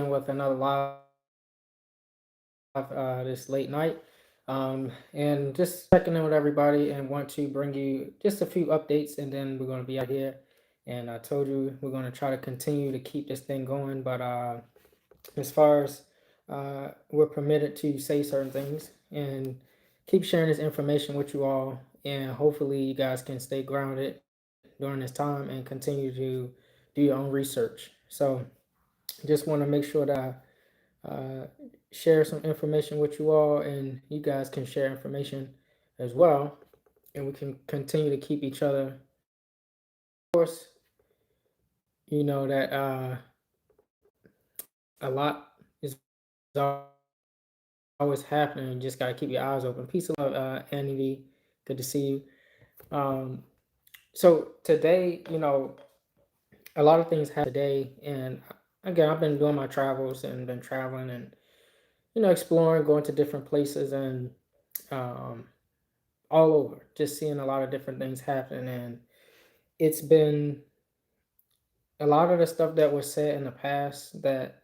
with another live this late night. And just checking in with everybody and want to bring you just a few updates and then we're going to be out here. And I told you we're going to try to continue to keep this thing going. But as far as we're permitted to say certain things and keep sharing this information with you all. And hopefully, you guys can stay grounded during this time and continue to do your own research. So, just want to make sure that uh, share some information with you all, and you guys can share information as well, and we can continue to keep each other. Of course, you know that a lot is always happening. You just gotta keep your eyes open. Peace and love, Annie V. Good to see you. Um, so today, a lot of things happen today, and again, I've been doing my travels and been traveling and exploring, going to different places and um, all over, just seeing a lot of different things happen. And it's been a lot of the stuff that was said in the past that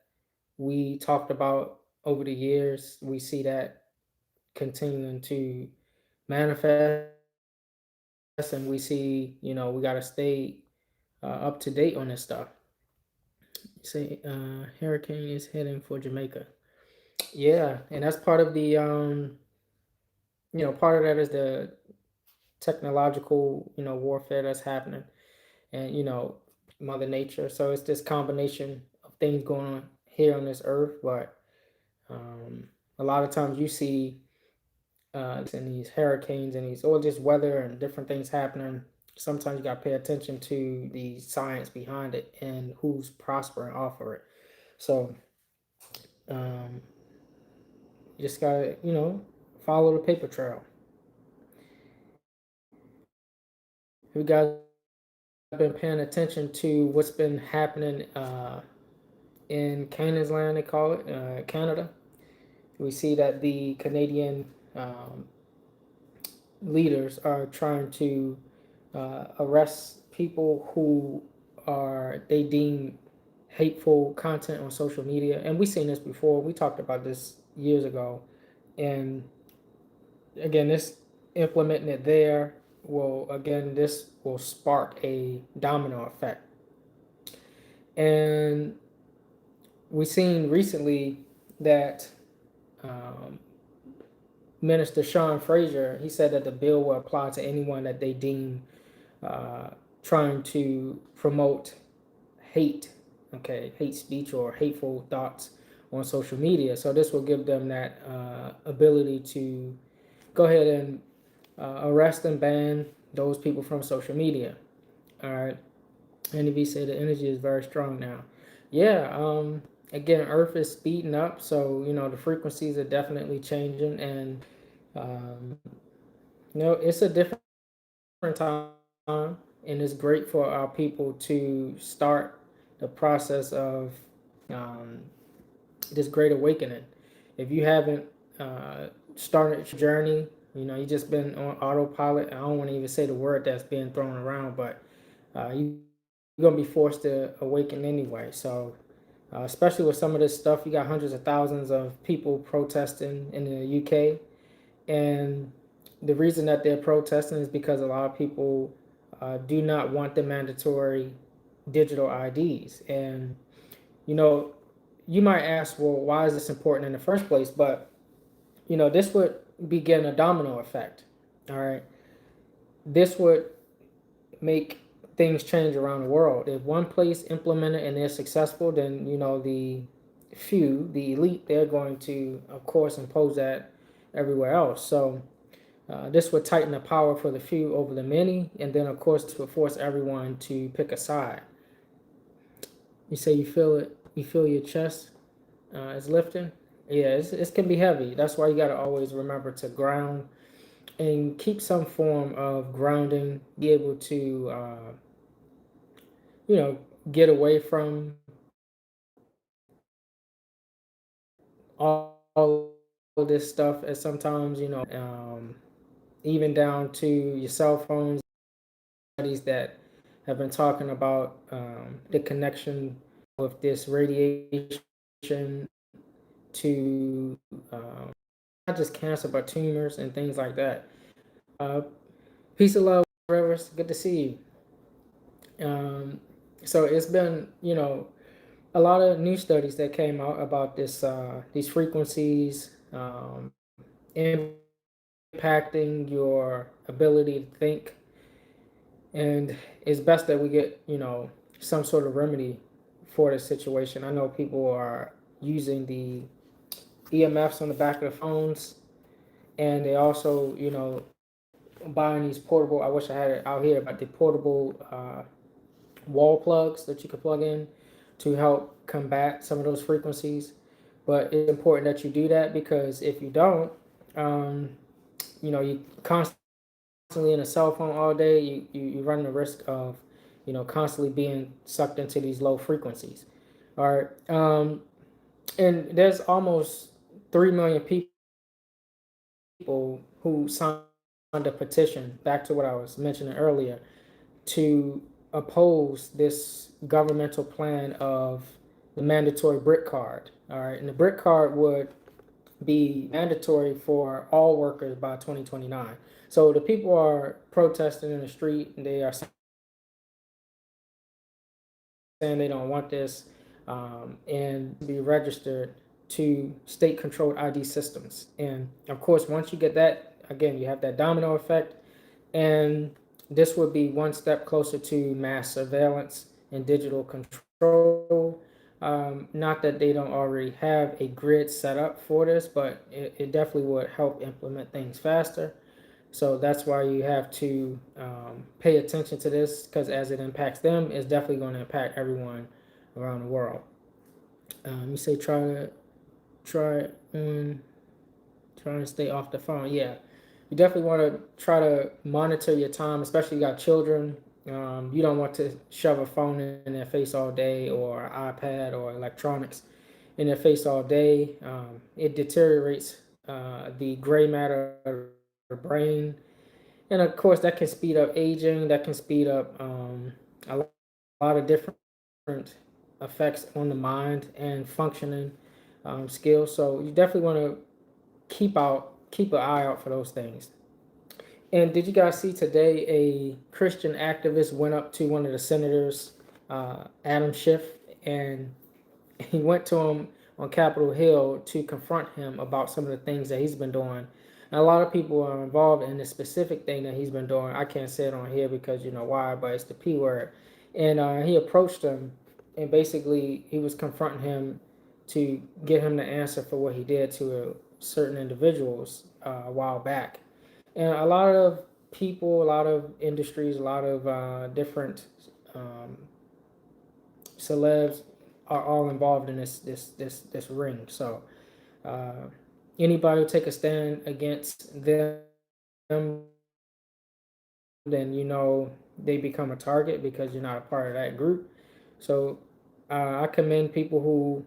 we talked about over the years. We see that continuing to manifest, and we see, we got to stay up to date on this stuff. Say, hurricane is heading for Jamaica. Yeah, and that's part of the, part of that is the technological, warfare that's happening, and Mother Nature. So it's this combination of things going on here on this earth, but a lot of times you see and these hurricanes and these or just weather and different things happening. Sometimes you got to pay attention to the science behind it and who's prospering off of it. So um, you just gotta follow the paper trail. Have you guys been paying attention to what's been happening in Canaan's land? They call it Canada. We see that the Canadian leaders are trying to arrest people who are they deem hateful content on social media, and we've seen this before. We talked about this years ago, and again, this implementing it there will this will spark a domino effect. And we've seen recently that um, Minister Sean Fraser, he said that the bill will apply to anyone that they deem uh, trying to promote hate, okay, hate speech or hateful thoughts on social media. So this will give them that ability to go ahead and arrest and ban those people from social media. All right. NDV said the energy is very strong now. Yeah. Again, Earth is speeding up, so the frequencies are definitely changing, and um, it's a different time, and it's great for our people to start the process of um, this great awakening. If you haven't started your journey, you just been on autopilot. I don't want to even say the word that's being thrown around, but you're gonna be forced to awaken anyway. So, especially with some of this stuff, you got hundreds of thousands of people protesting in the UK, and the reason that they're protesting is because a lot of people do not want the mandatory digital IDs. And you know, you might ask, well, why is this important in the first place? But this would begin a domino effect. All right, this would make things change around the world. If one place implement it and they're successful, then the few, the elite, they're going to, of course, impose that everywhere else. So this would tighten the power for the few over the many, and then of course this would force everyone to pick a side. You say you feel it, you feel your chest is lifting. Yeah, it can be heavy. That's why you got to always remember to ground and keep some form of grounding. Be able to, you know, get away from all this stuff. As sometimes, even down to your cell phones, studies that have been talking about the connection with this radiation to not just cancer, but tumors and things like that. Uh, Peace and love, Rivers. Good to see you. So it's been, a lot of new studies that came out about these frequencies impacting your ability to think, and it's best that we get, some sort of remedy for this situation. I know people are using the EMFs on the back of the phones, and they also, buying these portable. I wish I had it out here, but the portable wall plugs that you could plug in to help combat some of those frequencies. But it's important that you do that, because if you don't, um, you constantly in a cell phone all day, you run the risk of, constantly being sucked into these low frequencies. All right. And there's almost 3 million people who signed a petition, back to what I was mentioning earlier, to oppose this governmental plan of the mandatory BRIC card. All right. And the BRIC card would be mandatory for all workers by 2029. So the people are protesting in the street, and they are saying they don't want this, and be registered to state controlled ID systems. And of course, once you get that, again, you have that domino effect, and this would be one step closer to mass surveillance and digital control. Not that they don't already have a grid set up for this, but it definitely would help implement things faster. So that's why you have to pay attention to this, because as it impacts them, it's definitely going to impact everyone around the world. You say try trying to stay off the phone. Yeah, you definitely want to try to monitor your time, especially you got children. You don't want to shove a phone in their face all day, or iPad or electronics in their face all day. It deteriorates the gray matter of the brain, and of course that can speed up aging. That can speed up a lot of different effects on the mind and functioning skills. So you definitely want to keep an eye out for those things. And did you guys see today a Christian activist went up to one of the senators, Adam Schiff, and he went to him on Capitol Hill to confront him about some of the things that he's been doing. And a lot of people are involved in the specific thing that he's been doing. I can't say it on here because you know why, but it's the P word. And he approached him, and basically he was confronting him to get him to answer for what he did to certain individuals a while back. And a lot of people, a lot of industries, a lot of different um, celebs are all involved in this ring. So uh, anybody who take a stand against them, then they become a target because you're not a part of that group. So I commend people who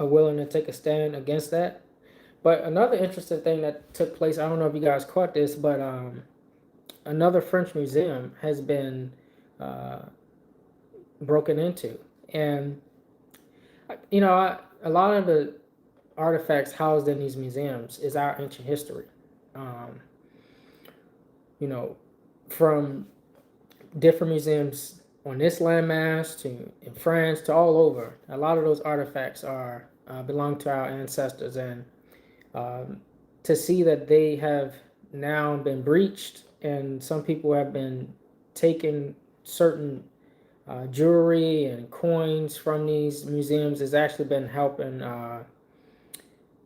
are willing to take a stand against that. But another interesting thing that took place, I don't know if you guys caught this, but another French museum has been uh, broken into. And, a lot of the artifacts housed in these museums is our ancient history. Um, you know, from different museums on this landmass to in France to all over, a lot of those artifacts are belong to our ancestors, and um, to see that they have now been breached, and some people have been taking certain jewelry and coins from these museums has actually been helping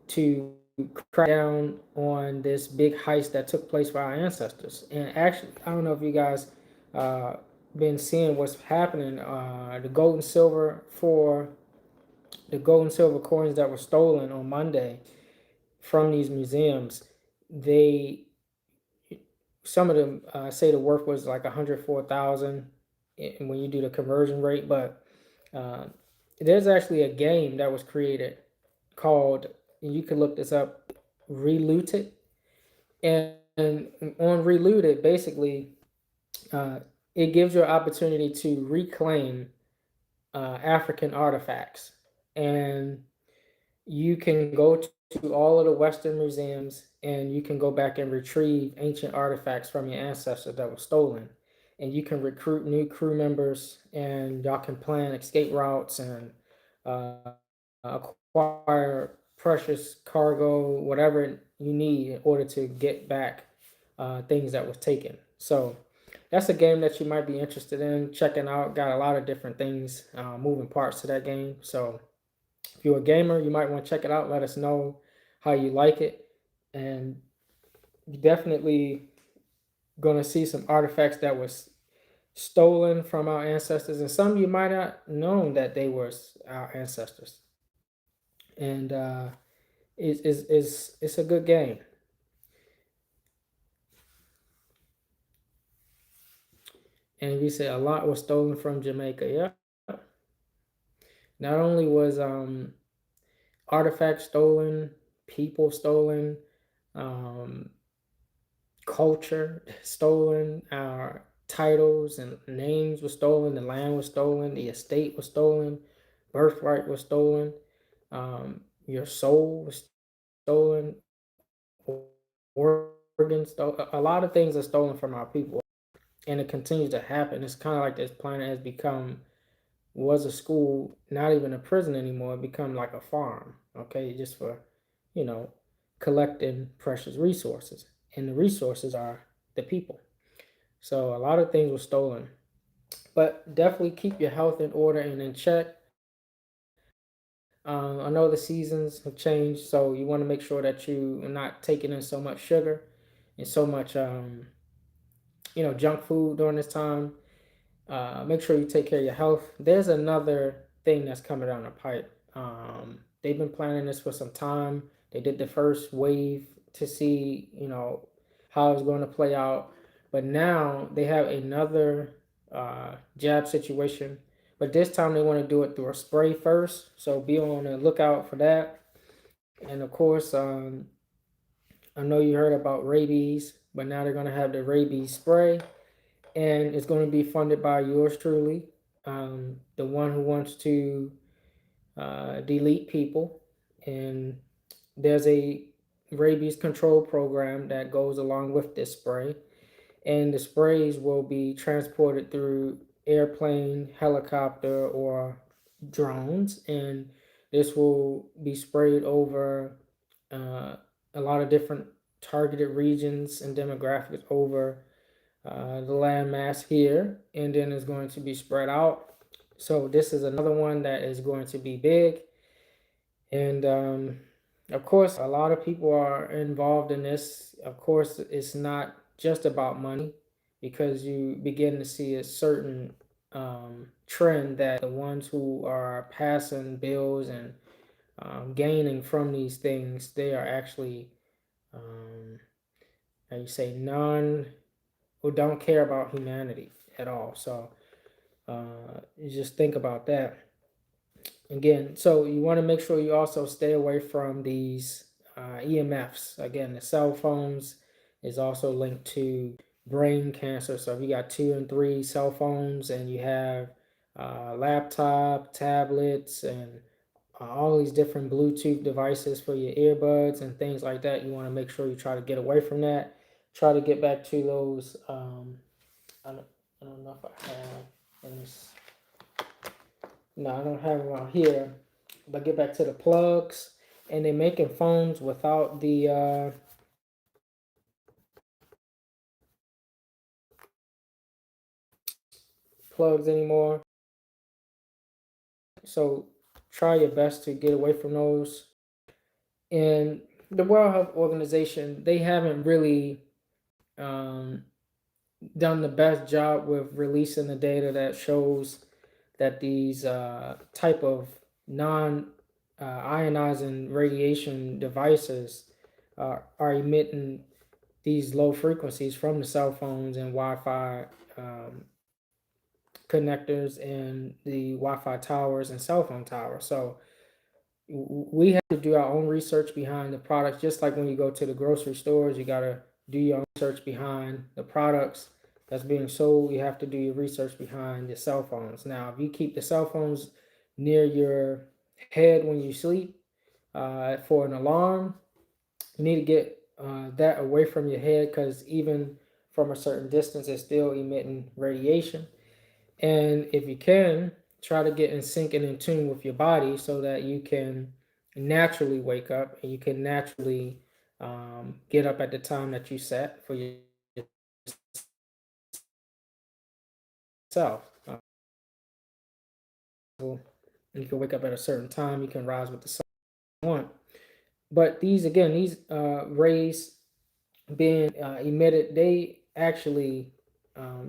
to crack down on this big heist that took place for our ancestors. And actually, I don't know if you guys uh, been seeing what's happening. The gold and silver coins that were stolen on Monday from these museums, they some of them say the worth was like 104,000 when you do the conversion rate, but uh, there's actually a game that was created called, and you can look this up, Relooted, and on Relooted, basically, uh, it gives you an opportunity to reclaim African artifacts, and you can go to all of the Western museums and you can go back and retrieve ancient artifacts from your ancestors that were stolen. And you can recruit new crew members and y'all can plan escape routes and acquire precious cargo, whatever you need in order to get back things that was taken. So that's a game that you might be interested in checking out. Got a lot of different things, moving parts to that game. So if you're a gamer, you might want to check it out. Let us know how you like it. And you definitely gonna see some artifacts that was stolen from our ancestors, and some you might not known that they were our ancestors. And it's a good game. And we say a lot was stolen from Jamaica. Yeah, not only was artifacts stolen, people stolen, um, culture stolen, our titles and names were stolen, the land was stolen, the estate was stolen, birthright was stolen, your soul was stolen, organs stolen. A lot of things are stolen from our people, and it continues to happen. It's kind of like this planet has become was a school, not even a prison anymore. It become like a farm. Okay, just for you know collecting precious resources, and the resources are the people. So a lot of things were stolen, but definitely keep your health in order and in check. I know the seasons have changed, so you want to make sure that you are not taking in so much sugar and so much, junk food during this time. Make sure you take care of your health. There's another thing that's coming down the pipe. They've been planning this for some time. They did the first wave to see, how it's going to play out. But now they have another jab situation. But this time they want to do it through a spray first. So be on the lookout for that. And of course, I know you heard about rabies, but now they're going to have the rabies spray, and it's going to be funded by yours truly, the one who wants to delete people. And there's a rabies control program that goes along with this spray, and the sprays will be transported through airplane, helicopter, or drones, and this will be sprayed over uh, a lot of different targeted regions and demographics over the landmass here, and then it's going to be spread out. So this is another one that is going to be big, and of course, a lot of people are involved in this. Of course, it's not just about money, because you begin to see a certain trend that the ones who are passing bills and gaining from these things, they are actually, um, how you say, non who don't care about humanity at all. So you just think about that again. So you want to make sure you also stay away from these EMFs. Again, the cell phones is also linked to brain cancer. So if you got 2 and 3 cell phones and you have laptop, tablets, and all these different Bluetooth devices for your earbuds and things like that, you want to make sure you try to get away from that. Try to get back to those. I don't, I don't know if I have in this. No, I don't have them out here. But get back to the plugs, and they're making phones without the plugs anymore. So try your best to get away from those. And the World Health Organization, they haven't really um, done the best job with releasing the data that shows that these type of non ionizing radiation devices are emitting these low frequencies from the cell phones and Wi-Fi um, connectors and the Wi-Fi towers and cell phone towers. So we have to do our own research behind the products, just like when you go to the grocery stores, you got to do your own research behind the products that's being sold. You have to do your research behind the cell phones. Now, if you keep the cell phones near your head when you sleep, for an alarm. You need to get that away from your head because even from a certain distance, it's still emitting radiation. And if you can, try to get in sync and in tune with your body so that you can naturally wake up and you can naturally get up at the time that you set for yourself. You can wake up at a certain time. You can rise with the sun if you want. But these again, these rays being emitted, they actually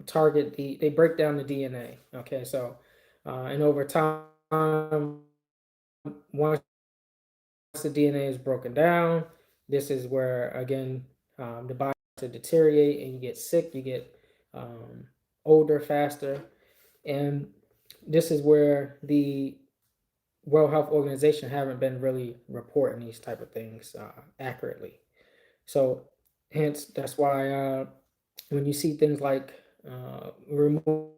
target they break down the DNA. Okay, so and over time, once the DNA is broken down, this is where again the body starts to deteriorate and you get sick, you get older faster, and this is where the World Health Organization haven't been really reporting these type of things accurately. So, hence that's why when you see things like removing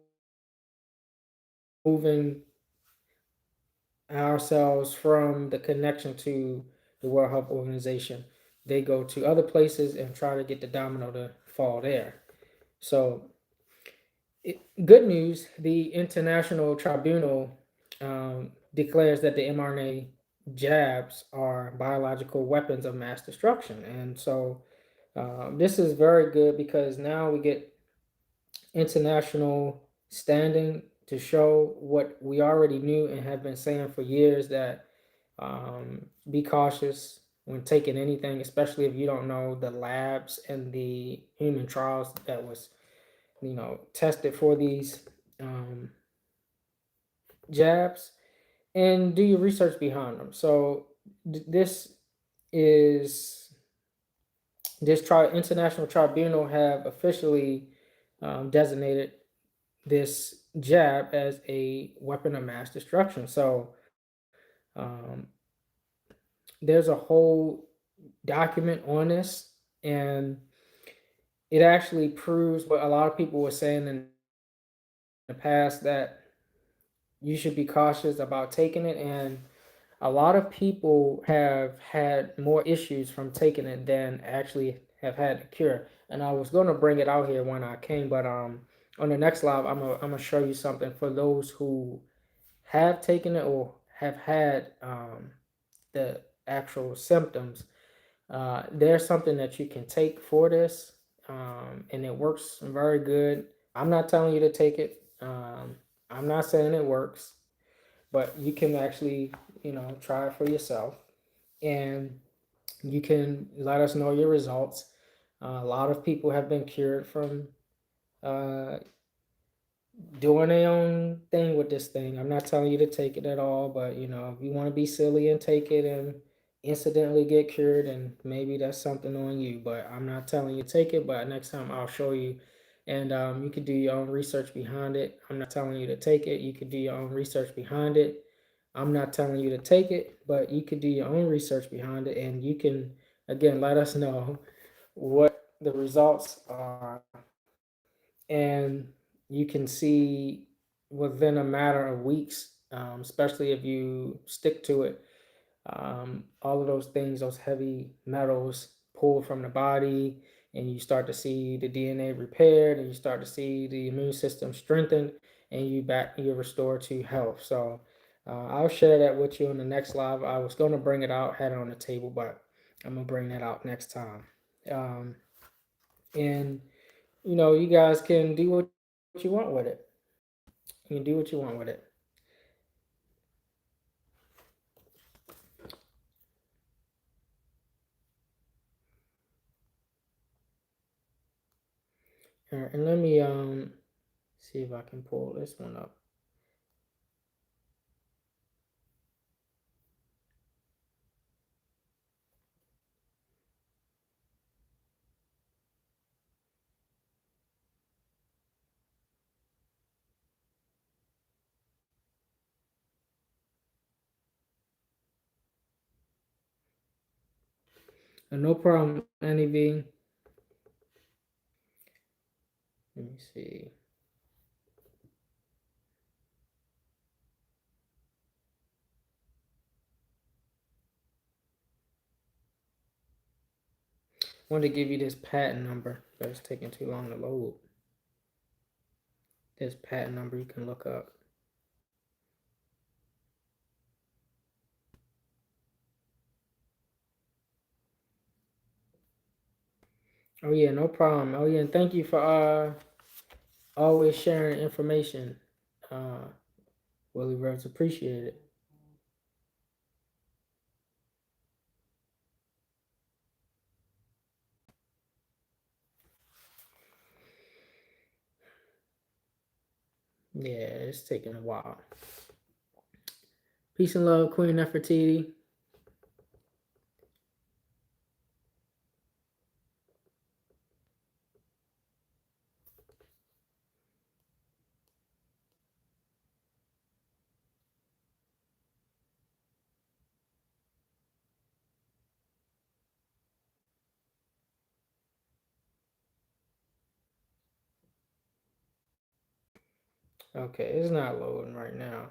ourselves from the connection to the World Health Organization, they go to other places and try to get the domino to fall there. So, good news: the International Tribunal declares that the mRNA jabs are biological weapons of mass destruction, and so this is very good because now we get international standing to show what we already knew and have been saying for years, that be cautious when taking anything, especially if you don't know the labs and the human trials that was tested for these um, jabs, and do your research behind them. So this is international tribunal have officially designated this jab as a weapon of mass destruction. So um, there's a whole document on this, and it actually proves what a lot of people were saying in the past, that you should be cautious about taking it. And a lot of people have had more issues from taking it than actually have had a cure. And I was going to bring it out here when I came, but on the next live, I'm gonna show you something for those who have taken it or have had the actual symptoms. There's something that you can take for this, and it works very good. I'm not telling you to take it. I'm not saying it works, but you can actually, try it for yourself, and you can let us know your results. A lot of people have been cured from uh, doing their own thing with this thing. I'm not telling you to take it at all, but if you want to be silly and take it and incidentally get cured, and maybe that's something on you. But I'm not telling you to take it. But next time I'll show you, and you could do your own research behind it. I'm not telling you to take it. You could do your own research behind it. I'm not telling you to take it, but you could do your own research behind it, and you can again let us know what the results are, and you can see within a matter of weeks, especially if you stick to it, all of those things, those heavy metals pulled from the body, and you start to see the DNA repaired, and you start to see the immune system strengthened, and you're restored to health. So I'll share that with you in the next live. I was going to bring it out, had it on the table, but I'm gonna bring that out next time. Um, and you guys can do what you want with it. You can do what you want with it. All right, and let me see if I can pull this one up. No problem, Annie V. Let me see. wanted to give you this patent number, but it's taking too long to load. This patent number you can look up. Oh yeah, no problem. Oh yeah, and thank you for always sharing information. Willie Rose, appreciate it. Yeah, it's taking a while. Peace and love, Queen Nefertiti. Okay, it's not loading right now.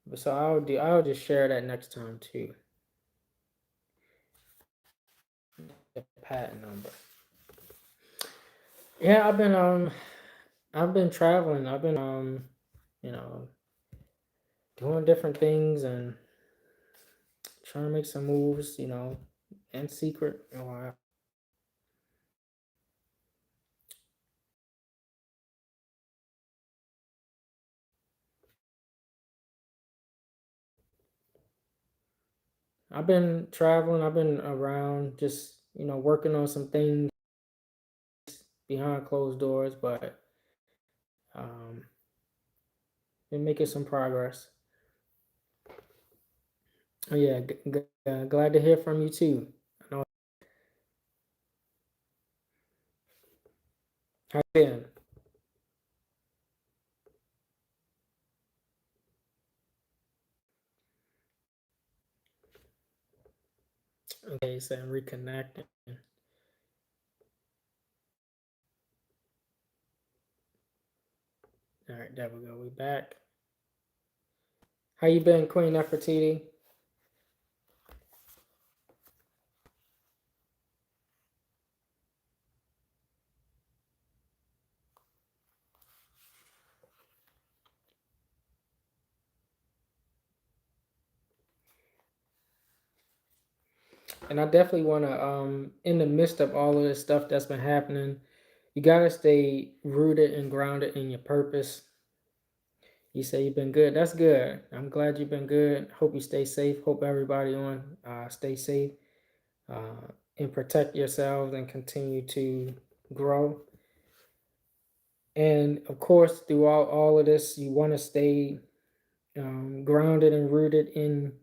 But so I'll just share that next time too. The patent number. Yeah, I've been traveling. I've been you know, doing different things and trying to make some moves, in secret. I've been traveling, I've been around just, working on some things behind closed doors, but um been making some progress. Oh yeah, glad to hear from you too. I know how you been. Okay, so I'm reconnecting. All right, there we go. We back. How you been, Queen Nefertiti? And I definitely want to, in the midst of all of this stuff that's been happening, you gotta stay rooted and grounded in your purpose. You say you've been good. That's good. I'm glad you've been good. Hope you stay safe. Hope everybody on stay safe and protect yourselves and continue to grow. And of course, through all of this, you want to stay grounded and rooted in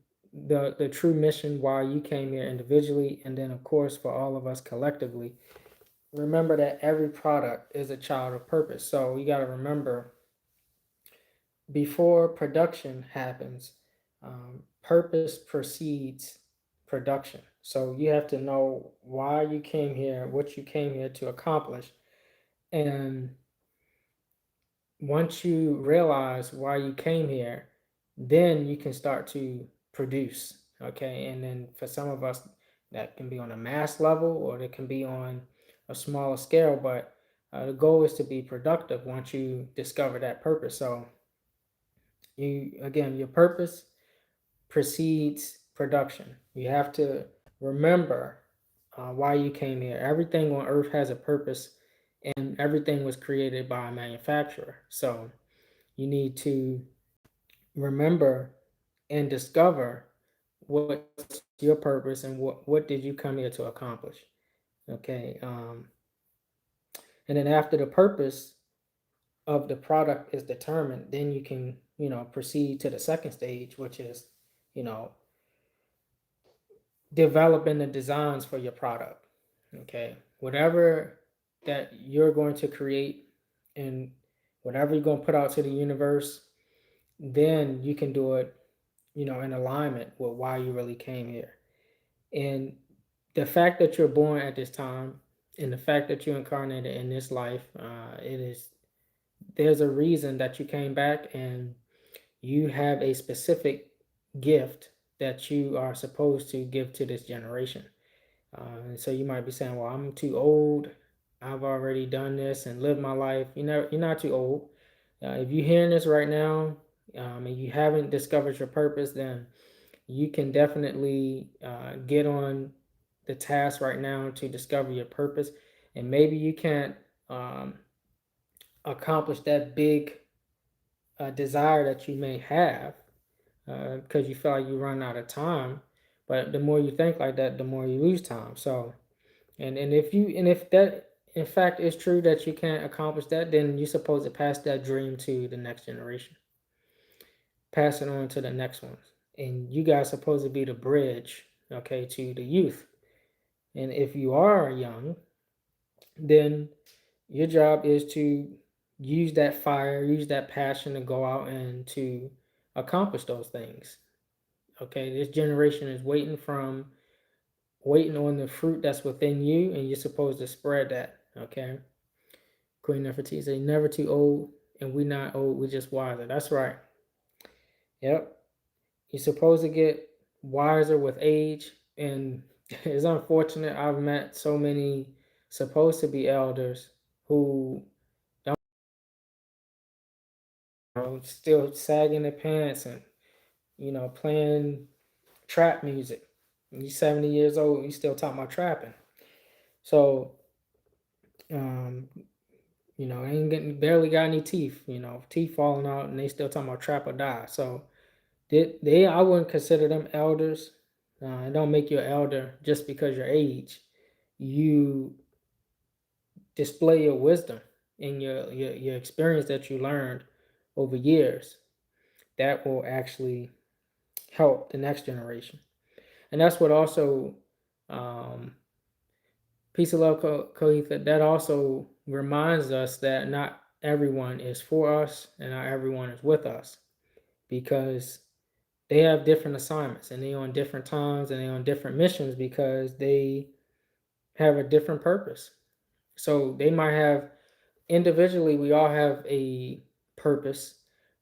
the true mission why you came here individually, and then of course for all of us collectively. Remember that every product is a child of purpose. So you got to remember before production happens, purpose precedes production. So you have to know why you came here, what you came here to accomplish, and once you realize why you came here, then you can start to produce. Okay. And then for some of us, that can be on a mass level or it can be on a smaller scale. But the goal is to be productive once you discover that purpose. So, again, your purpose precedes production. You have to remember why you came here. Everything on earth has a purpose, and everything was created by a manufacturer. So, you need to remember and discover what's your purpose and what did you come here to accomplish. Okay. And then after the purpose of the product is determined, then you can, proceed to the second stage, which is, you know, developing the designs for your product. Okay. Whatever that you're going to create and whatever you're going to put out to the universe, then you can do it, in alignment with why you really came here. And the fact that you're born at this time and the fact that you incarnated in this life, there's a reason that you came back, and you have a specific gift that you are supposed to give to this generation. And so you might be saying, well, I'm too old. I've already done this and lived my life. You're not too old. If you're hearing this right now, and you haven't discovered your purpose, then you can definitely get on the task right now to discover your purpose. And maybe you can't um, accomplish that big desire that you may have because you feel like you run out of time. But the more you think like that, the more you lose time. So, and if that in fact is true that you can't accomplish that, then you're supposed to pass that dream to the next generation, pass it on to the next ones, and you guys supposed to be the bridge, okay, to the youth. And if you are young, then your job is to use that fire, use that passion to go out and to accomplish those things. Okay, this generation is waiting on the fruit that's within you, and you're supposed to spread that. Okay, Queen Nefertiti say, "Never too old, and we not old. We just wiser." That's right. Yep, you're supposed to get wiser with age, and it's unfortunate. I've met so many supposed to be elders who still sagging their pants and playing trap music. He's 70 years old. He's still talking about trapping. So, um, ain't getting barely got any teeth. Teeth falling out, and they still talking about trap or die. So they I wouldn't consider them elders. It don't make you an elder just because your age. You display your wisdom and your experience that you learned over years. That will actually help the next generation. And that's what also um, peace of love, Coetha. That also reminds us that not everyone is for us and not everyone is with us, because they have different assignments and they on different times and they on different missions because they have a different purpose. So they might have individually, we all have a purpose,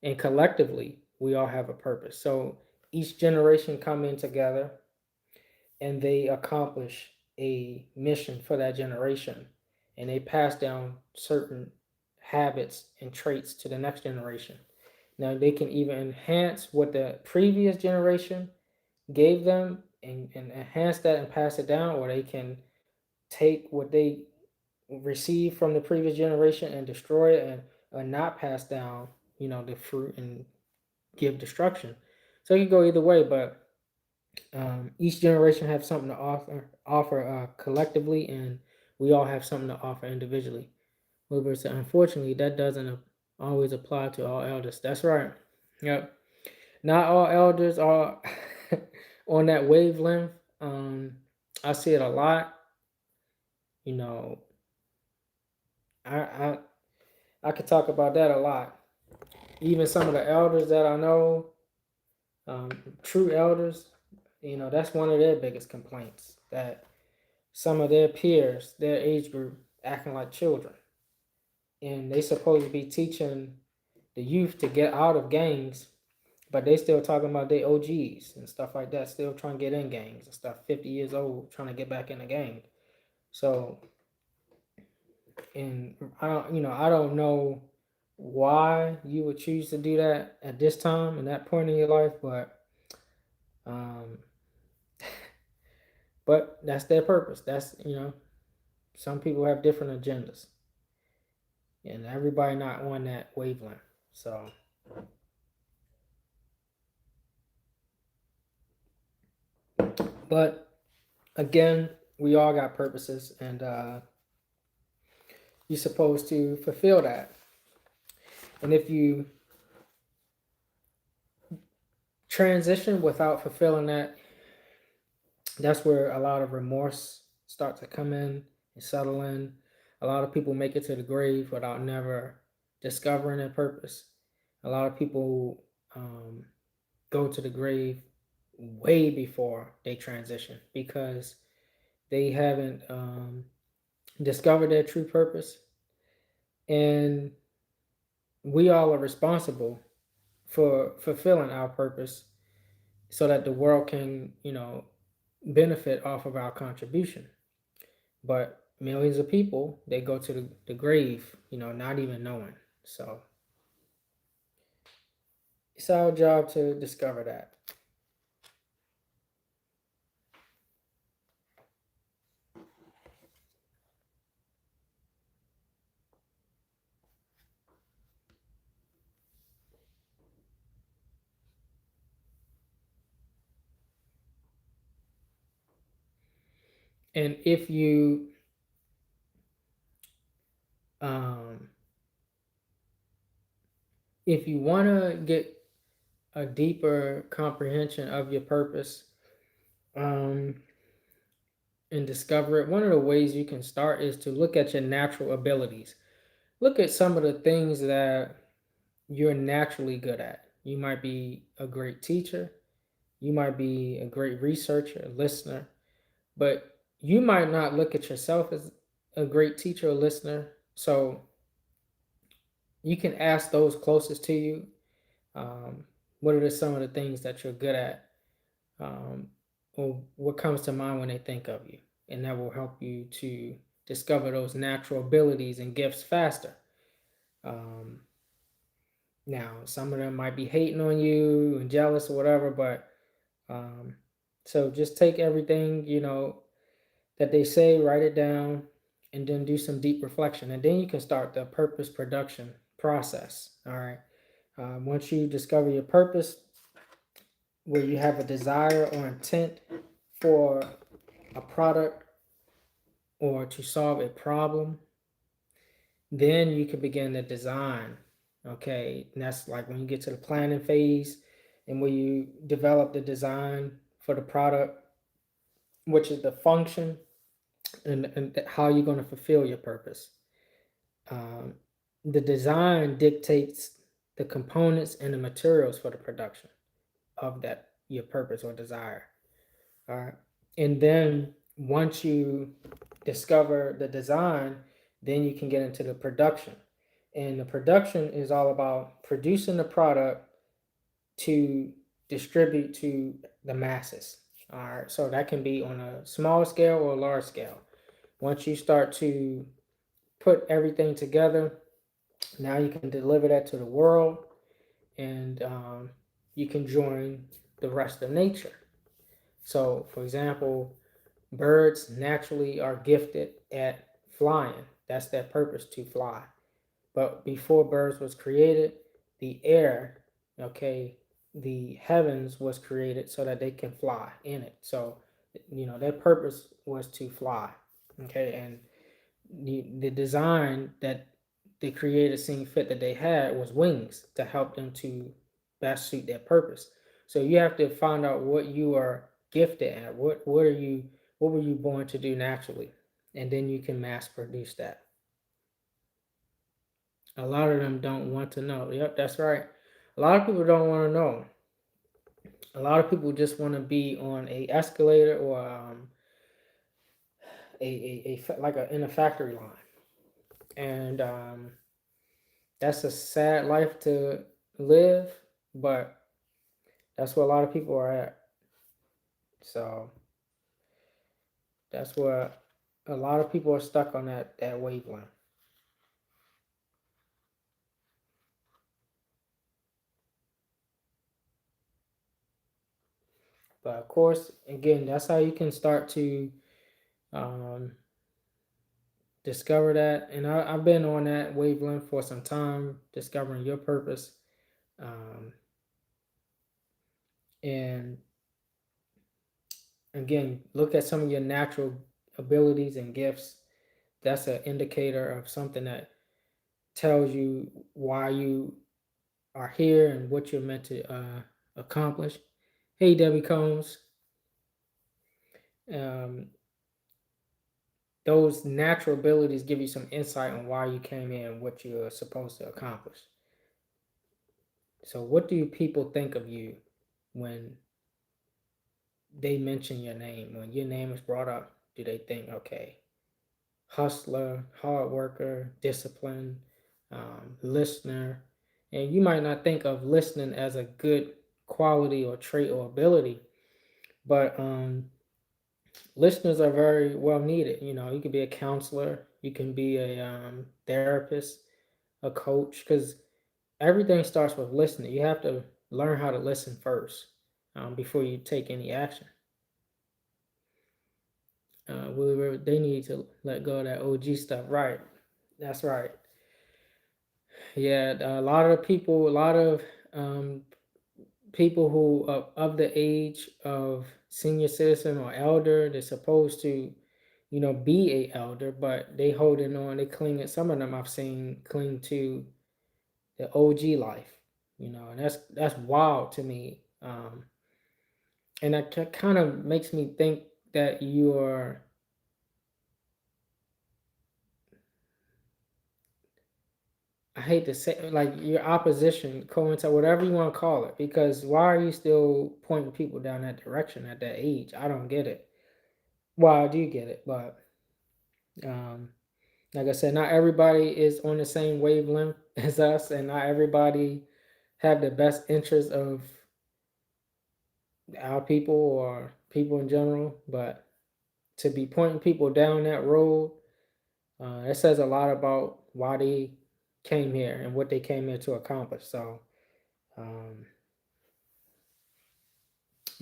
and collectively we all have a purpose. So each generation come in together and they accomplish a mission for that generation, and they pass down certain habits and traits to the next generation. Now they can even enhance what the previous generation gave them and enhance that and pass it down, or they can take what they received from the previous generation and destroy it, and not pass down the fruit and give destruction. So you can go either way, but each generation have something to offer collectively, and we all have something to offer individually. But unfortunately, that doesn't always apply to all elders. That's right. Yep. Not all elders are on that wavelength. I see it a lot. You know, I I I could talk about that a lot. Even some of the elders that I know, um, true elders, that's one of their biggest complaints, that some of their peers, their age group, acting like children, and they supposed to be teaching the youth to get out of gangs, but they still talking about their OGs and stuff like that, still trying to get in gangs and stuff. 50 years old, trying to get back in the gang. So, and I don't know why you would choose to do that at this time and that point in your life, um, but that's their purpose. That's some people have different agendas, and everybody not on that wavelength. So, but again, we all got purposes, and you're supposed to fulfill that. And if you transition without fulfilling that, that's where a lot of remorse start to come in and settle in. A lot of people make it to the grave without never discovering their purpose. A lot of people go to the grave way before they transition because they haven't discovered their true purpose. And we all are responsible for fulfilling our purpose so that the world can, benefit off of our contribution. But millions of people, they go to the grave, not even knowing. So it's our job to discover that. And um, if you want to get a deeper comprehension of your purpose, um, and discover it, one of the ways you can start is to look at your natural abilities. Look at some of the things that you're naturally good at. You might be a great teacher, you might be a great researcher, a listener, but you might not look at yourself as a great teacher or listener. So you can ask those closest to you, um, what are some of the things that you're good at, um, or what comes to mind when they think of you, and that will help you to discover those natural abilities and gifts faster. Um, Now, some of them might be hating on you and jealous or whatever, but um, so just take everything that they say, write it down, and then do some deep reflection, and then you can start the purpose production process. All right. Once you discover your purpose, where you have a desire or intent for a product or to solve a problem, then you can begin to design. Okay, and that's like when you get to the planning phase and where you develop the design for the product, which is the function and how you're going to fulfill your purpose. Um, the design dictates the components and the materials for the production of that your purpose or desire. All right. And then once you discover the design, then you can get into the production. And the production is all about producing the product to distribute to the masses. All right. So that can be on a small scale or a large scale. Once you start to put everything together, now you can deliver that to the world, and you can join the rest of nature. So, for example, birds naturally are gifted at flying. That's their purpose, to fly. But before birds was created, the air, okay, the heavens was created so that they can fly in it. So, their purpose was to fly. Okay, and the design that the creator seen fit that they had was wings to help them to best suit their purpose. So you have to find out what you are gifted at. What were you born to do naturally? And then you can mass produce that. A lot of them don't want to know. Yep, that's right. A lot of people don't want to know. A lot of people just want to be on a escalator or like in a factory line, and that's a sad life to live, but that's where a lot of people are at. So that's where a lot of people are stuck on that wavelength. But of course, again, that's how you can start to um, discover that. And I've been on that wavelength for some time, discovering your purpose. Um, and again, look at some of your natural abilities and gifts. That's an indicator of something that tells you why you are here and what you're meant to accomplish. Hey, Debbie Combs. Um, those natural abilities give you some insight on why you came in and what you're supposed to accomplish. So, what do people think of you when they mention your name? When your name is brought up, do they think, okay, hustler, hard worker, disciplined, listener? And you might not think of listening as a good quality or trait or ability, but listeners are very well needed. You can be a counselor, you can be a therapist, a coach, because everything starts with listening. You have to learn how to listen first before you take any action. They need to let go of that OG stuff. Right. That's right. Yeah, a lot of people, a lot of um, people who of the age of senior citizen or elder, they're supposed to, be a elder, but they holding on, they clinging. Some of them I've seen cling to the OG life, and that's wild to me. And that kind of makes me think that you're, I hate to say, like, your opposition, coincide, whatever you want to call it, because why are you still pointing people down that direction at that age? I don't get it. Well, I do get it, but um, like I said, not everybody is on the same wavelength as us, and not everybody have the best interest of our people or people in general. But to be pointing people down that road, it says a lot about why they came here and what they came here to accomplish. So, um,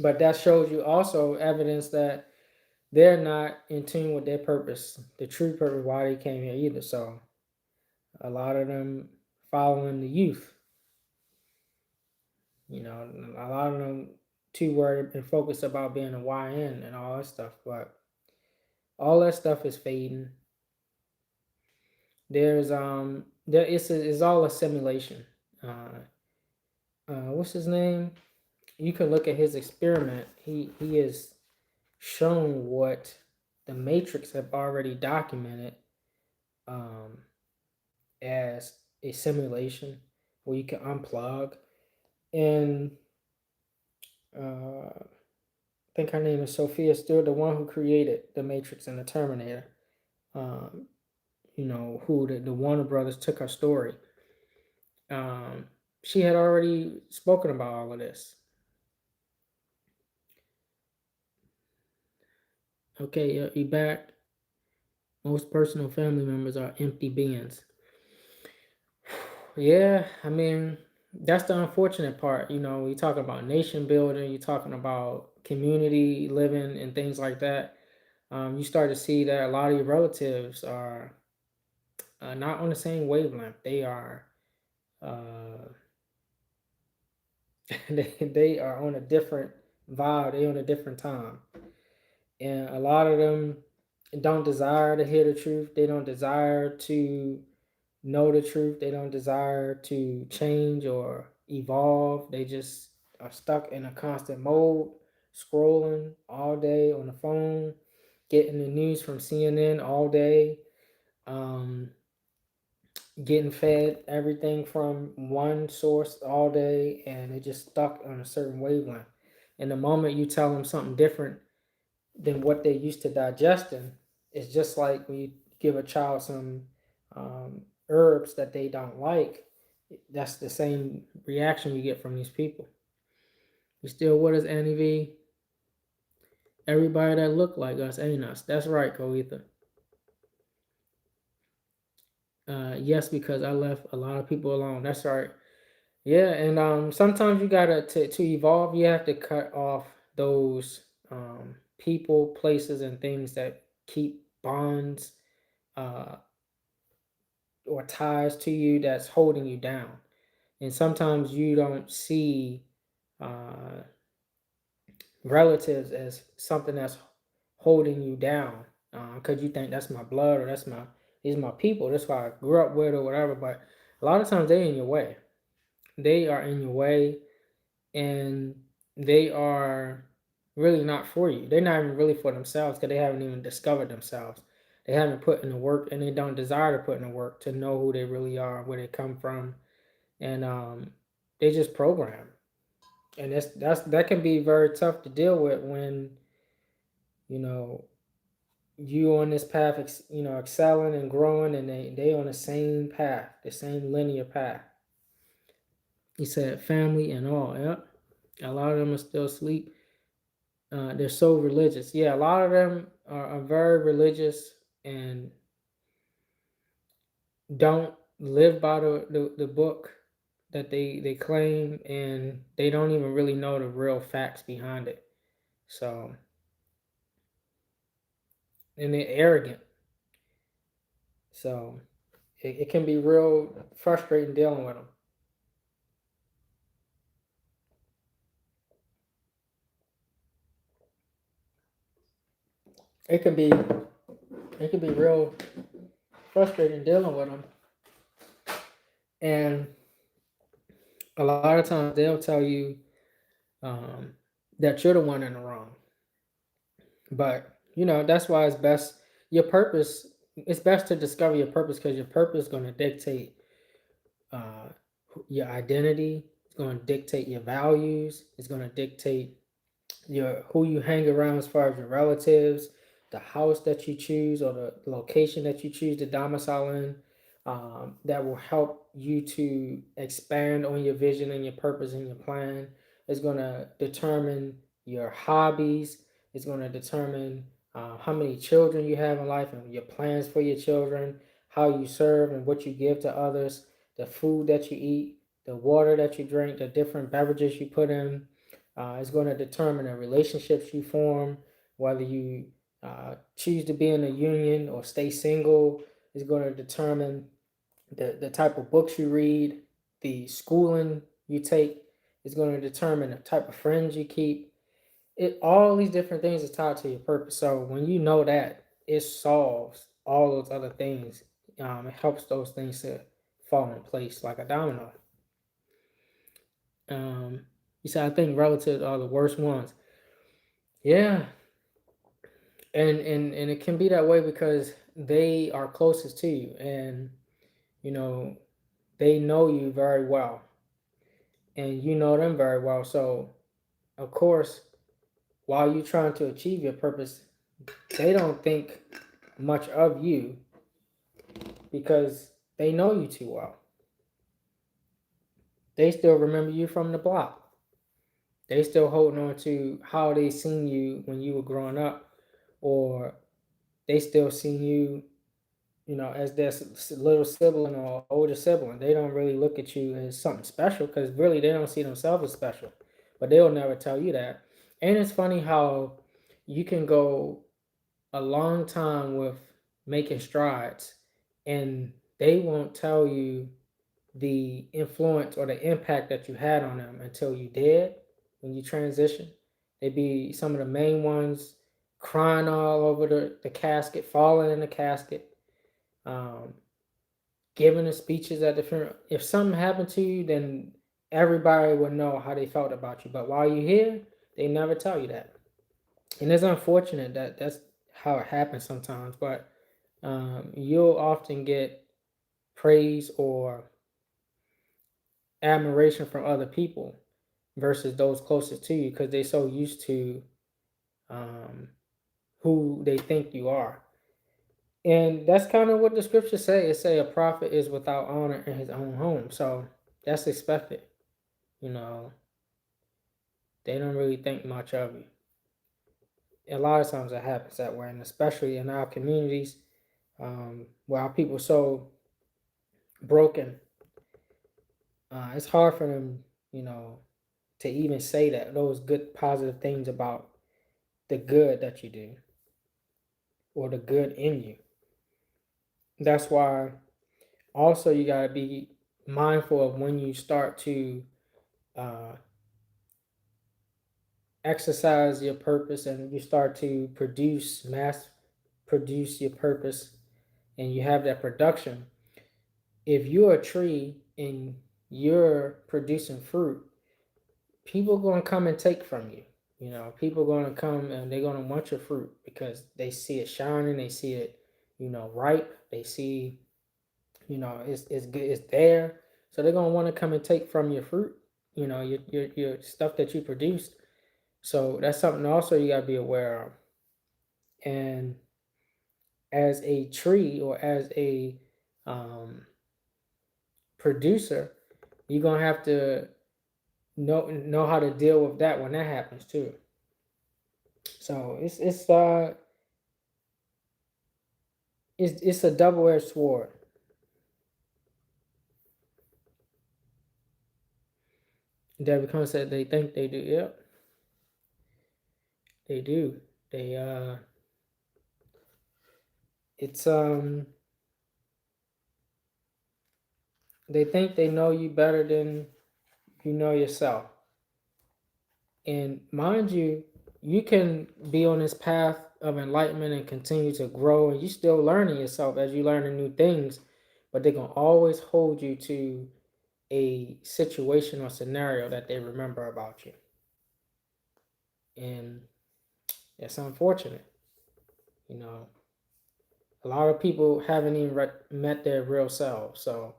but that shows you also evidence that they're not in tune with their purpose, the true purpose why they came here either. So, a lot of them following the youth, a lot of them too worried and focused about being a YN and all that stuff. But all that stuff is fading. It's all a simulation. What's his name? You can look at his experiment. He has shown what the Matrix have already documented um, as a simulation where you can unplug. And I think her name is Sophia Stewart, the one who created the Matrix and the Terminator. Um, who the Warner Brothers took her story. Um, she had already spoken about all of this. Okay, you back. Most personal family members are empty beings. Yeah, I mean, that's the unfortunate part. You talking about nation building, you're talking about community living and things like that. You start to see that a lot of your relatives are not on the same wavelength. They are, uh, they are on a different vibe. They on a different time, and a lot of them don't desire to hear the truth. They don't desire to know the truth. They don't desire to change or evolve. They just are stuck in a constant mode, scrolling all day on the phone, getting the news from CNN all day, um, getting fed everything from one source all day, and they just stuck on a certain wavelength. And the moment you tell them something different than what they used to digesting, it's just like when you give a child some herbs that they don't like. That's the same reaction you get from these people. You still with us, Annie V? Everybody that look like us ain't us. That's right, Coetha. Yes, because I left a lot of people alone. That's right. Yeah, and sometimes you gotta to evolve. You have to cut off those people, places, and things that keep bonds uh, or ties to you that's holding you down. And sometimes you don't see uh, relatives as something that's holding you down because you think that's my blood or these are my people. That's why I grew up with or whatever. But a lot of times they in your way. They are in your way, and they are really not for you. They're not even really for themselves because they haven't even discovered themselves. They haven't put in the work, and they don't desire to put in the work to know who they really are, where they come from, and they just program. And that can be very tough to deal with when you know you on this path, excelling and growing, and they on the same path, the same linear path. He said family and all. Yep, a lot of them are still asleep. They're so religious. Yeah, a lot of them are very religious and don't live by the book that they claim, and they don't even really know the real facts behind it. So, and they're arrogant. So it can be real frustrating dealing with them. It can be it can be real frustrating dealing with them. And a lot of times they'll tell you um, that you're the one in the wrong. But that's why it's best your purpose. It's best to discover your purpose, because your purpose is going to dictate uh, your identity. It's going to dictate your values. It's going to dictate your who you hang around as far as your relatives, the house that you choose, or the location that you choose to domicile in. That will help you to expand on your vision and your purpose and your plan. It's going to determine your hobbies. It's going to determine how many children you have in life and your plans for your children, how you serve and what you give to others, the food that you eat, the water that you drink, the different beverages you put in. It's going to determine the relationships you form, whether you choose to be in a union or stay single. It's going to determine the type of books you read, the schooling you take. Is going to determine the type of friends you keep. All these different things is tied to your purpose. So when you know that, it solves all those other things. It helps those things to fall in place like a domino. Um, you said I think relatives are the worst ones. Yeah, and it can be that way because they are closest to you, and you know they know you very well, and you know them very well. So of course, while you're trying to achieve your purpose, they don't think much of you because they know you too well. They still remember you from the block. They still holding on to how they seen you when you were growing up, or they still seen you, as their little sibling or older sibling. They don't really look at you as something special because really they don't see themselves as special. But they'll never tell you that. And it's funny how you can go a long time with making strides, and they won't tell you the influence or the impact that you had on them until you did, when you transition. They'd be some of the main ones crying all over the casket, falling in the casket, um, giving the speeches at the funeral. If something happened to you, then everybody would know how they felt about you. But while you're here, they never tell you that. And it's unfortunate that that's how it happens sometimes. But you'll often get praise or admiration from other people versus those closest to you because they're so used to um, who they think you are. And that's kind of what the scriptures say. It say a prophet is without honor in his own home. So that's expected. You know, they don't really think much of you. A lot of times it happens that way, and especially in our communities, where our people are so broken, it's hard for them, you know, to even say that those good positive things about the good that you do or the good in you. That's why also you got to be mindful of when you start to uh, exercise your purpose and you start to mass produce your purpose, and you have that production. If you're a tree and you're producing fruit, people are going to come and take from you. People are going to come and they're going to want your fruit because they see it shining, they see it, ripe, they see, it's good, it's there. So they're going to want to come and take from your fruit, your stuff that you produced. So that's something also you got to be aware of. And as a tree or as a um, producer, you're going to have to know how to deal with that when that happens too. So it's a double edged sword. Debbie Cohn said they think they do. Yep, they do. They it's they think they know you better than you know yourself. And mind you, you can be on this path of enlightenment and continue to grow, and you still learning yourself as you learning new things, but they're gonna always hold you to a situation or scenario that they remember about you. And it's unfortunate. You know, a lot of people haven't even met their real selves. So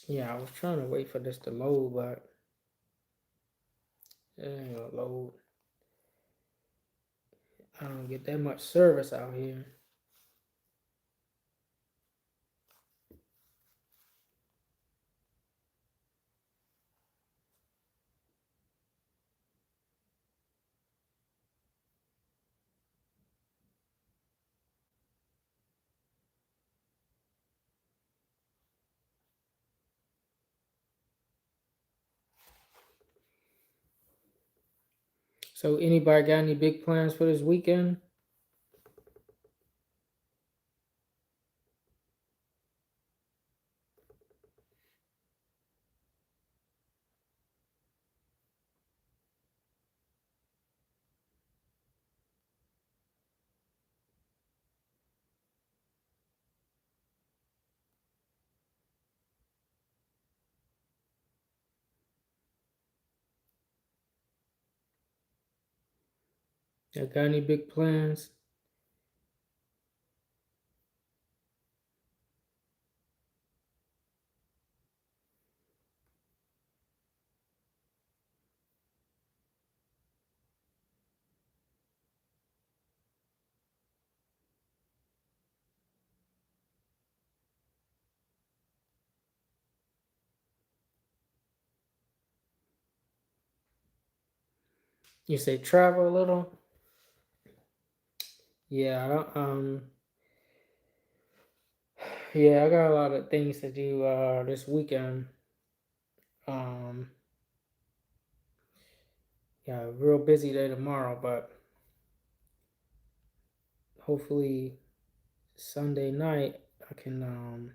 yeah, I was trying to wait for this to load, but it ain't gonna load. I don't get that much service out here. So anybody got any big plans for this weekend? You got any big plans? You say travel a little? Yeah, I don't, yeah, I got a lot of things to do this weekend. Um, yeah, real busy day tomorrow, but hopefully Sunday night I can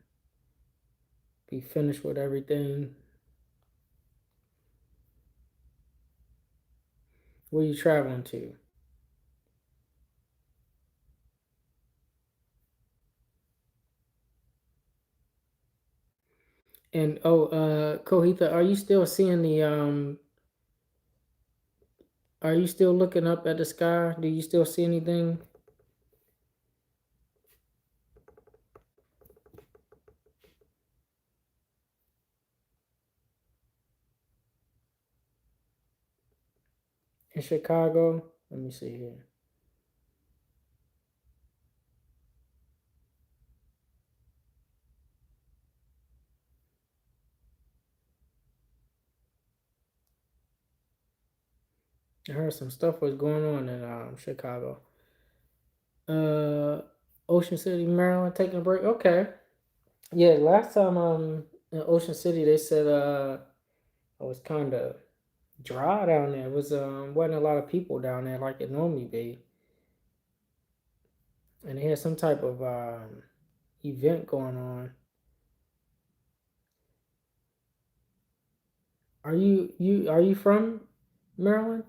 be finished with everything. Where you traveling to? And oh, Kohitha, are you still seeing the are you still looking up at the sky? Do you still see anything? In Chicago? Let me see here. I heard some stuff was going on in Chicago. Uh, Ocean City, Maryland, taking a break. Okay. Yeah, last time in Ocean City they said it was kind of dry down there. It was wasn't a lot of people down there like it normally be, and they had some type of event going on. Are you from Maryland?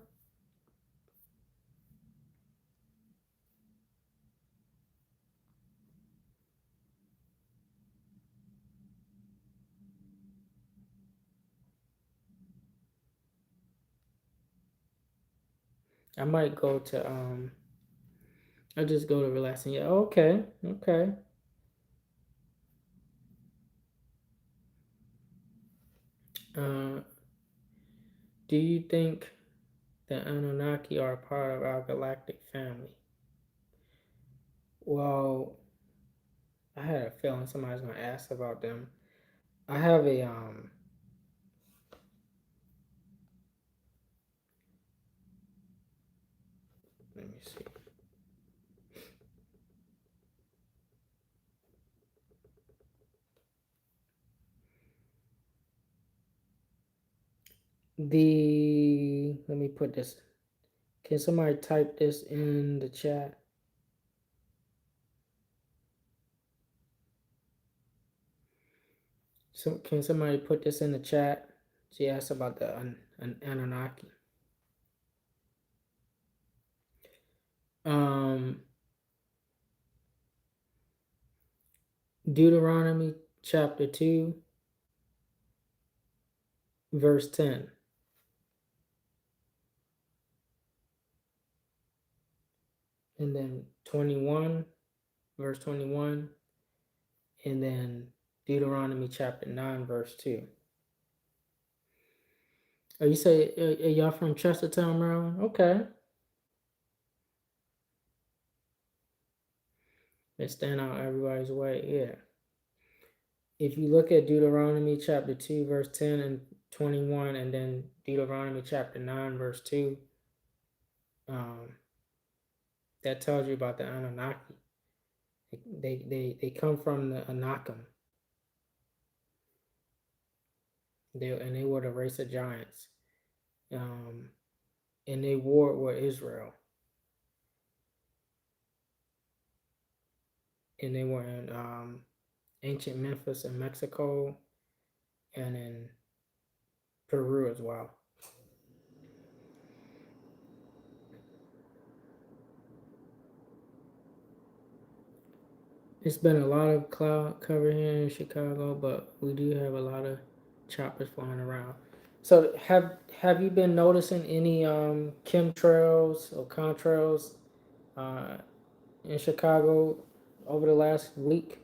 I might go to I'll just go to relaxing. Yeah, okay, okay. Uh, do you think the Anunnaki are a part of our galactic family? Well, I had a feeling somebody's gonna ask about them. I have a let me see. Let me put this. Can somebody type this in the chat? So can somebody put this in the chat? She asked about the Anunnaki. Um, Deuteronomy chapter 2, verse 10. And then 21, verse 21. And then Deuteronomy chapter 9, verse 2. Oh, you say y'all from Chestertown, Maryland? Okay. They stand out everybody's way. Yeah. If you look at Deuteronomy chapter 2, verse 10 and 21, and then Deuteronomy chapter 9, verse 2, um, that tells you about the Anunnaki. They come from the Anakim. They were the race of giants. And they warred with Israel. And they were in ancient Memphis in Mexico and in Peru as well. It's been a lot of cloud cover here in Chicago, but we do have a lot of choppers flying around. So have you been noticing any chemtrails or contrails uh, in Chicago over the last week?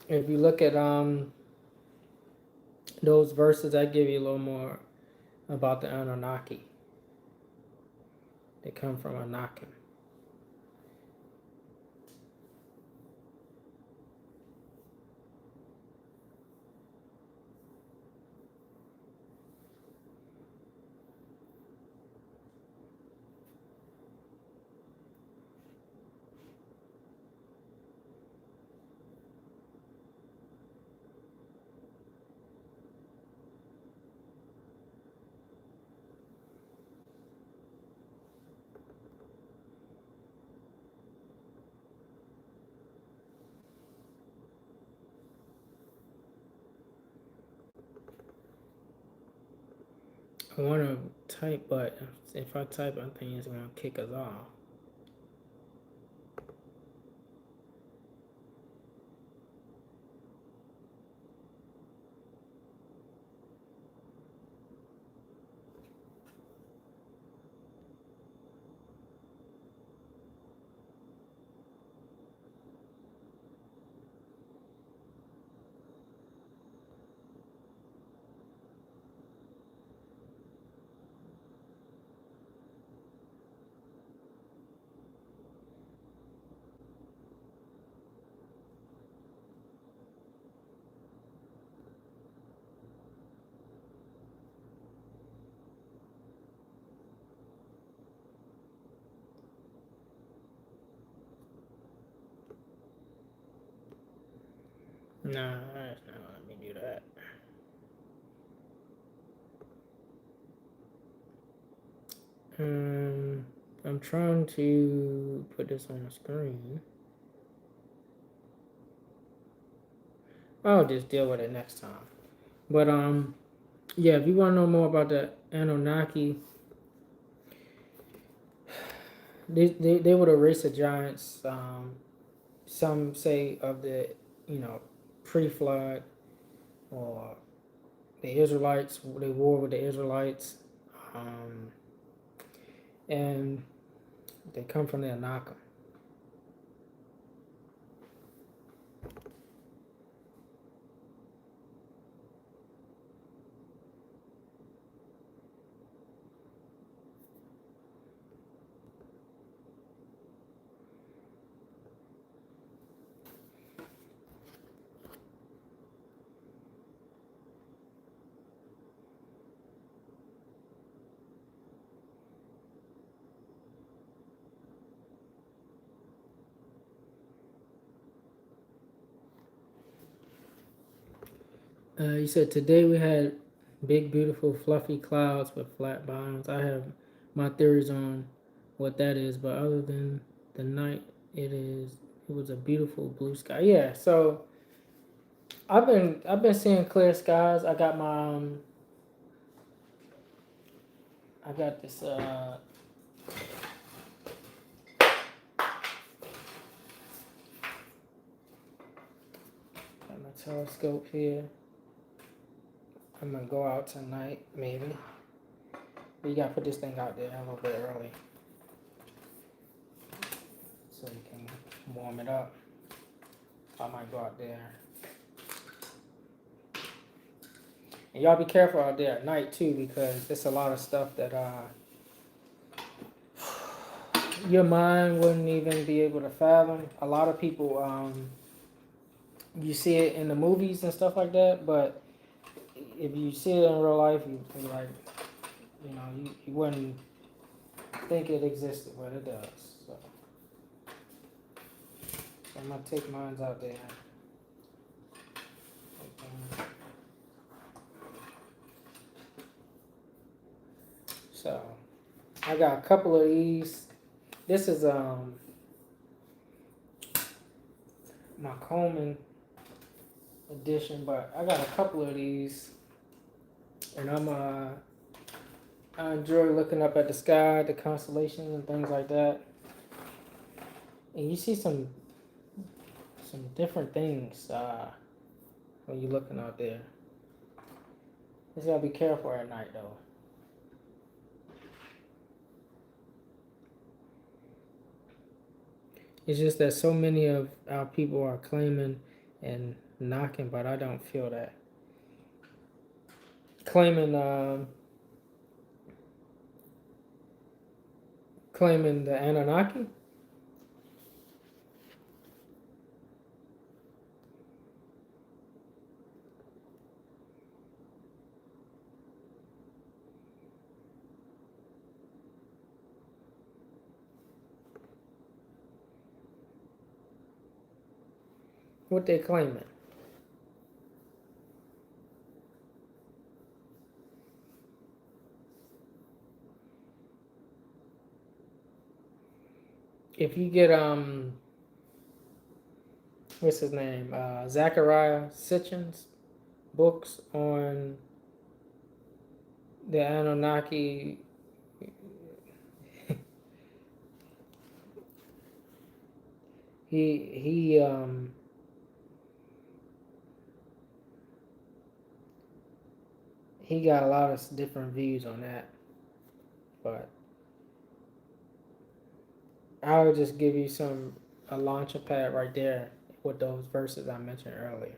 If you look at those verses, I give you a little more about the Anunnaki. They come from Anakim. I want to type, but if I type, I think it's going to kick us off. Nah, that's not let me do that. I'm trying to put this on the screen. I'll just deal with it next time. But yeah, if you want to know more about the Anunnaki, they were the race of giants. Some say of the, you know, pre-flood, or the Israelites. They war with the Israelites, um, and they come from the Anunnaki. You said today we had big, beautiful, fluffy clouds with flat bottoms. I have my theories on what that is, but other than the night, it was a beautiful blue sky. Yeah, so I've been seeing clear skies. I got this got my telescope here. I'm gonna go out tonight, maybe. But you gotta put this thing out there a little bit early so you can warm it up. I might go out there. And y'all be careful out there at night too, because there's a lot of stuff that your mind wouldn't even be able to fathom. A lot of people, you see it in the movies and stuff like that, but if you see it in real life, you like, you know, you wouldn't think it existed, but it does. So I'm gonna take mines out there. So I got a couple of these. This is my Coleman edition, but I got a couple of these, and I enjoy looking up at the sky, the constellations, and things like that. And you see some different things when you're looking out there. Just gotta be careful at night, though. It's just that so many of our people are claiming and knocking, but I don't feel that. Claiming the Anunnaki. What they claiming? If you get what's his name? Zachariah Sitchin's books on the Anunnaki. he he got a lot of different views on that, but I would just give you a launching pad right there with those verses I mentioned earlier.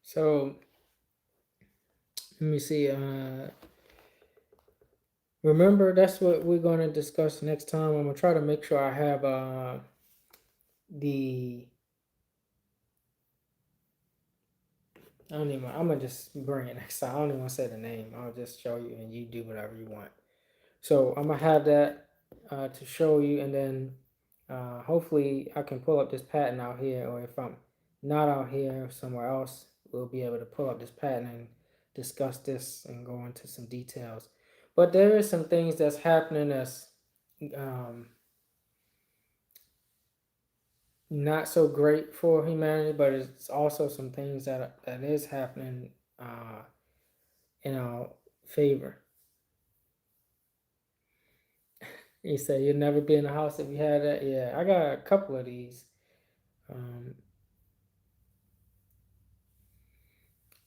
So let me see. Remember, that's what we're going to discuss next time. I'm gonna try to make sure I have the. I don't even. I'm gonna just bring it next time. I don't even want to say the name. I'll just show you, and you do whatever you want. So I'm gonna have that to show you, and then hopefully I can pull up this patent out here, or if I'm not out here somewhere else, we'll be able to pull up this patent and discuss this and go into some details. But there is some things that's happening that's um, not so great for humanity, but it's also some things that is happening in our favor. You say you'll never be in a house if you had that. Yeah, I got a couple of these. Um,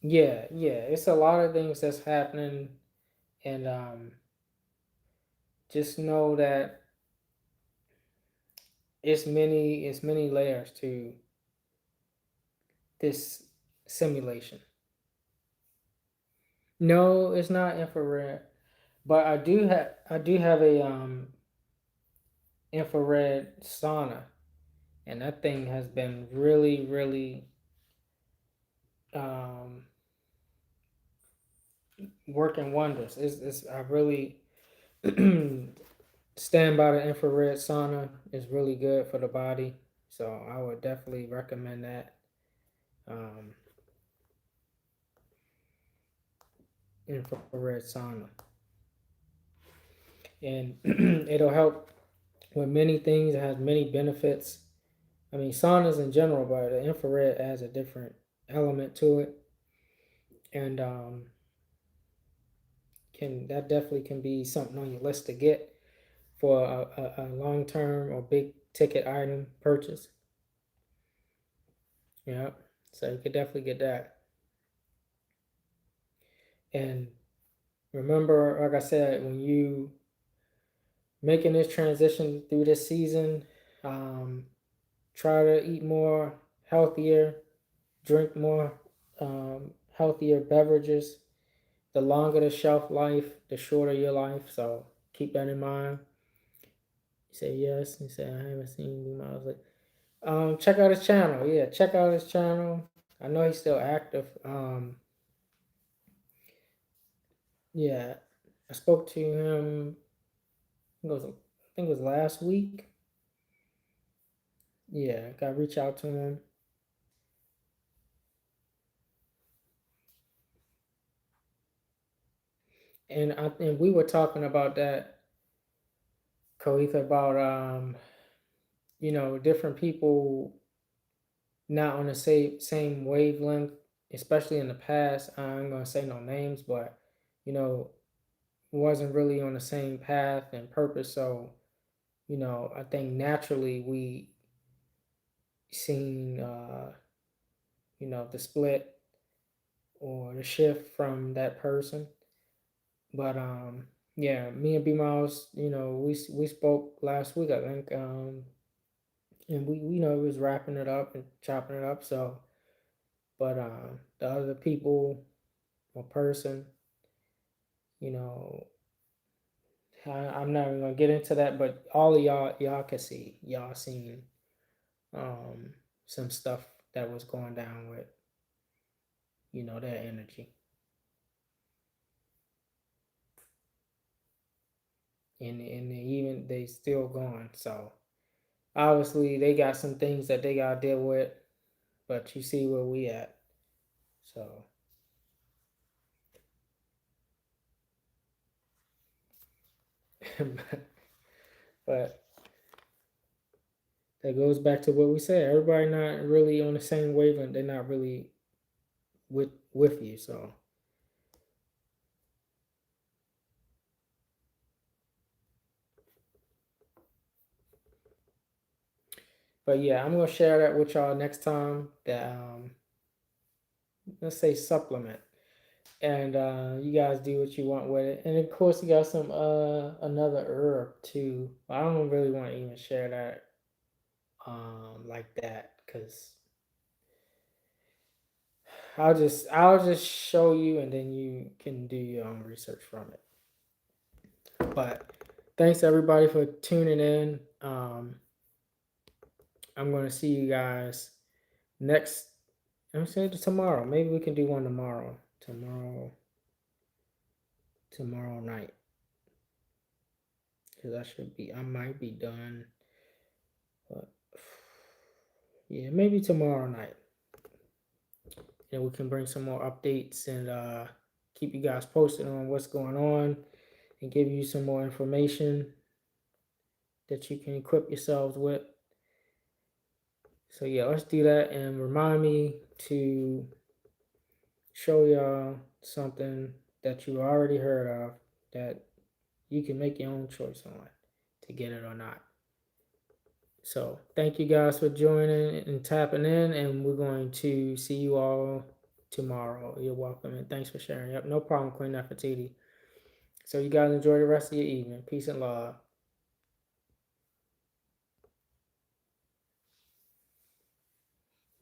yeah, it's a lot of things that's happening, and just know that it's many layers to this simulation. No, it's not infrared, but I do have a infrared sauna, and that thing has been really really um, working wonders. It's I really stand by the infrared sauna is really good for the body. So I would definitely recommend that. Um, Infrared sauna, and it'll help with many things. It has many benefits. I mean, saunas in general, but the infrared adds a different element to it, and can that definitely can be something on your list to get for a long term or big ticket item purchase. Yeah, so you could definitely get that. And remember, like I said, when you making this transition through this season, um, try to eat more healthier, drink more healthier beverages. The longer the shelf life, the shorter your life. So keep that in mind. You say yes. You say I haven't seen you. I was like, check out his channel. Yeah, check out his channel. I know he's still active. Yeah, I spoke to him. I think it was last week. Yeah, got to reach out to him. And we were talking about that, Koitha, about different people not on the same wavelength, especially in the past. I'm gonna say no names, but you know, wasn't really on the same path and purpose. So, I think naturally we seen the split or the shift from that person. But yeah, me and B Miles, we spoke last week, I think, and we was wrapping it up and chopping it up. So, but the other people or person, you know, I'm not even gonna get into that. But all of y'all can see, y'all seen um some stuff that was going down with their energy, and even they still going. So obviously they got some things that they gotta deal with, but you see where we at. So, but that goes back to what we said. Everybody not really on the same wavelength. They're not really with you. So, but yeah, I'm gonna share that with y'all next time. That let's say supplement, and you guys do what you want with it. And of course, you got some another herb too. I don't really want to even share that like that because I'll just show you, and then you can do your own research from it. But thanks everybody for tuning in. I'm gonna see you guys next. I'm saying tomorrow. Maybe we can do one tomorrow. Tomorrow night. Because I might be done. But yeah, maybe tomorrow night. And we can bring some more updates and keep you guys posted on what's going on and give you some more information that you can equip yourselves with. So yeah, let's do that, and remind me to show y'all something that you already heard of that you can make your own choice on to get it or not. So thank you guys for joining and tapping in, and we're going to see you all tomorrow. You're welcome, and thanks for sharing. Yep, no problem, Queen Nefertiti. So you guys enjoy the rest of your evening. Peace and love.